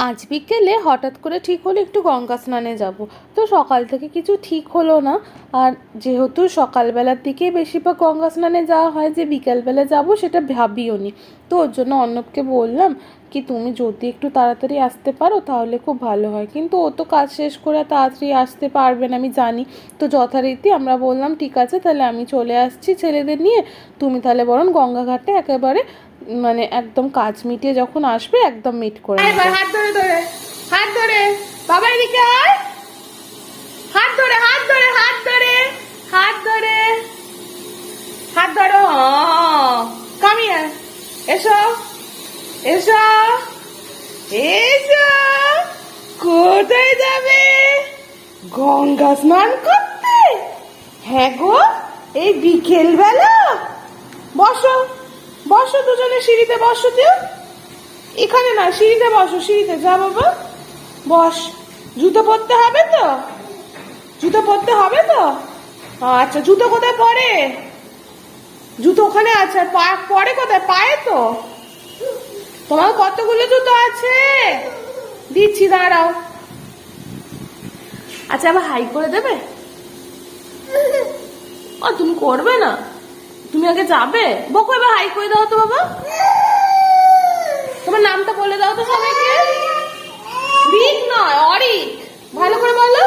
আজ বিকেলে হঠাৎ করে ঠিক হলো একটু গঙ্গা স্নানে যাব। তো সকাল থেকে কিছু ঠিক হলো না। আর যেহেতু সকালবেলার দিকেই বেশিরভাগ গঙ্গা স্নানে যাওয়া হয়, যে বিকেলবেলা যাব সেটা ভাবিও নি। তো ওর জন্য অর্ণবকে বললাম কি তুমি যদি একটু তাড়াতাড়ি আসতে পারো তাহলে খুব ভালো হয়, কিন্তু ও তো কাজ শেষ করে তাড়াতাড়ি আসতে পারবে না আমি জানি। তো যথারীতি আমরা বললাম ঠিক আছে তাহলে আমি চলে আসছি ছেলেদের নিয়ে, তুমি তাহলে বরং গঙ্গাঘাটে একেবারে মানে একদম কাজ মিটিয়ে যখন আসবে একদম মিট করে নেবে। হাত ধরে ধরে হাত ধরে বাবা এদিকে আয়, হাত ধরে হাত ধরে হাত ধরে হাত ধরে হাত ধরো, কামিয়ে এসো এসো এসো। কোথায় যাবে? গঙ্গা স্নান করতে? হ্যাঁ গো, এই বিকেল বেলা। বসো বসো, দুজনে সিঁড়িতে বসো। তুই এখানে না, সিঁড়িতে বসো, সিঁড়িতে যা বাবা বস। জুতো পরতে হবে তো? জুতো পরতে হবে তো? আচ্ছা, জুতো কোথায় পরে? জুতো ওখানে আছে। পরে কোথায়? পায়ে তো। তোমার কতগুলো জুতো আছে? দিচ্ছি, দাঁড়াও। আচ্ছা, আবার হাই করে দেবে? তুমি করবে না? তুমি আগে যাবে? বকো, এবার হাই করে দাও তো বাবা। তোমার নামটা বলে দাও তো সবাইকে। রিক নয়, অরিক। ভালো করে বলো।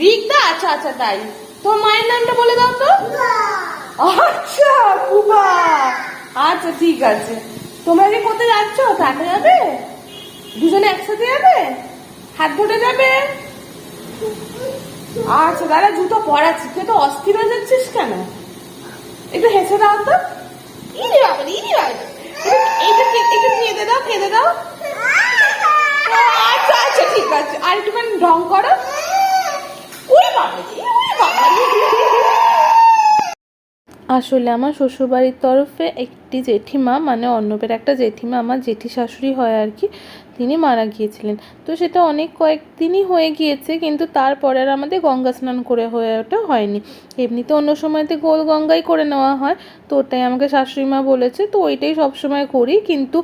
রিক দা? আচ্ছা আচ্ছা, তাই। তোমার মায়ের নামটা বলে দাও তো। আচ্ছা, কুবা। আচ্ছা, ঠিক আছে। তোমরা কি কোথায় যাচ্ছ? কাটে যাবে? দুজনে একসাথে যাবে? হাত ধরে যাবে? আচ্ছা, দাদা জুতো পরাচ্ছি। তুই তো অস্থির হয়ে যাচ্ছিস কেন? একটু হেসে দাও তো। ইরে বাবা, ইরে বাবা। এইটা কেঁদে দাও, কেঁদে দাও। আচ্ছা আচ্ছা, ঠিক আছে। আর একটুখানি ঢং করো। ওরে বাবা, ওরে বাবা। আসলে আমার শ্বশুরবাড়ির তরফে একটি জেঠিমা, মানে অর্ণবের একটা জেঠিমা, আমার জেঠি শাশুড়ি হয় আর কি, তিনি মারা গিয়েছিলেন। তো সেটা অনেক কয়েকদিনই হয়ে গিয়েছে, কিন্তু তারপরে আর আমাদের গঙ্গা স্নান করে হয়ে ওটা হয়নি। এমনিতে অন্য সময়তে গোল গঙ্গাই করে নেওয়া হয়, তো ওটাই আমাকে শাশুড়ি মা বলেছে, তো ওইটাই সবসময় করি। কিন্তু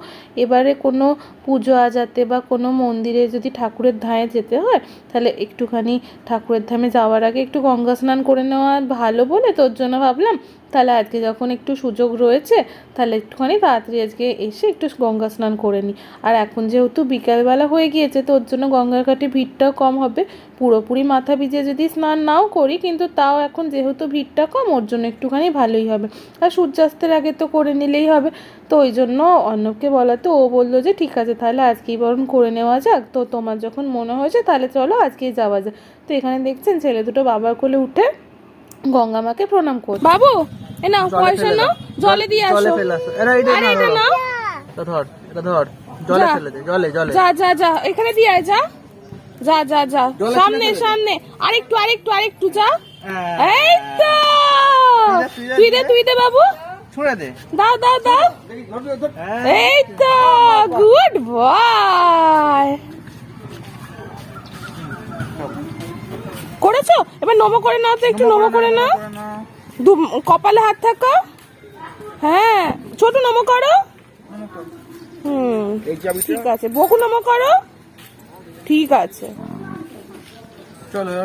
এবারে কোনো পুজো আজাতে বা কোনো মন্দিরে যদি ঠাকুরের ধামে যেতে হয়, তাহলে একটুখানি ঠাকুরের ধামে যাওয়ার আগে একটু গঙ্গা স্নান করে নেওয়া ভালো বলে, তোর জন্য ভাবলাম তাহলে আজকে যখন একটু সুযোগ রয়েছে তাহলে একটুখানি তাড়াতাড়ি আজকে এসে একটু গঙ্গা স্নান করে নিই। আর এখন যেহেতু বিকালবেলা হয়ে গিয়েছে, তো ওর জন্য গঙ্গার ঘাটে ভিড়টাও কম হবে। পুরোপুরি মাথা ভিজে যদি স্নান নাও করি, কিন্তু তাও এখন যেহেতু ভিড়টা কম, ওর জন্য একটুখানি ভালোই হবে। আর সূর্যাস্তের আগে তো করে নিলেই হবে। তো ওই জন্য অর্ণবকে বলাতে ও বললো যে ঠিক আছে তাহলে আজকেই বরং করে নেওয়া যাক। তো তোমার যখন মনে হয়েছে তাহলে চলো আজকেই যাওয়া যাক। তো এখানে দেখছেন ছেলে দুটো বাবার কোলে উঠে গঙ্গা মাকে প্রণাম করছে। বাবু এ নাও পয়সা, নাও জলে দিয়ে আসো। আরে এটা নাও, ধর, এটা ধর, জলে ফেলে দে, জলে জলে। যা যা যা, এখানে দিয়ে আয়, যা যা যা যা, সামনে সামনে, আরেকটু আরেকটু আরেকটু, যা। এই তো, তুই দে বাবু, ছুঁড়ে দে, দাও দাও দাও। এই তো, গুড বয়। করেছো? এবার নমো করে নাও তো, একটু নমো করে নাও। কপালে হাত থাকো। হ্যাঁ, ছোট নমো করো। ঠিক আছে, বকু নমো করো। ঠিক আছে, চলো।